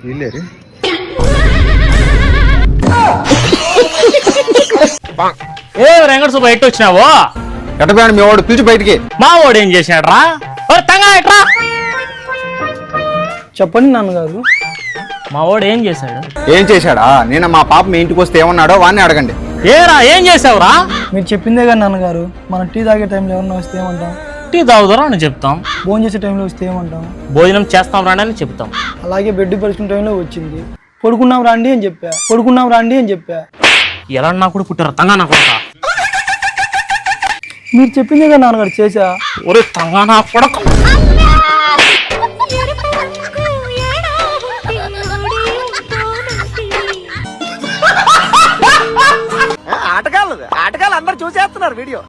వీళ్ళేరి ఏ వెంకట సుబ్బ ఎట్టు వచ్చినావు? ఎట్టపోయాడు మీ వాడు పిలిచి బయటికి. మా వాడు ఏం చేశాడు రా? తంగా ఎట్రా చెప్పండి నాన్నగారు. మా వాడు ఏం చేశాడు? ఏం చేశాడా? నేను మా పాప మీ ఇంటికి వస్తే ఏమన్నాడో వాడిని అడగండి. ఏరా ఏం చేసావురా? మీరు చెప్పిందే కదా నాన్నగారు, మనం టీ తాగే టైంలో ఎవరన్నా వస్తే ఏమంటాం? టీ తాగుదరా అని చెప్తాం. భోజనం చేసే టైంలో వస్తే ఏమంటాం? భోజనం చేస్తాం రాండి అని చెప్తాం. అలాగే బెడ్ పరిచిన టైంలో వచ్చింది, పడుకున్నాం రాండి అని చెప్పా. ఎలా నా కూడా పుట్టారా తంగా నా కొడక? మీరు చెప్పిందే కదా నాన్నగారు చేశా. ఒరే తంగా నా కొడక. ఆటగాళ్ళు అందరు చూసేస్తున్నారు వీడియో.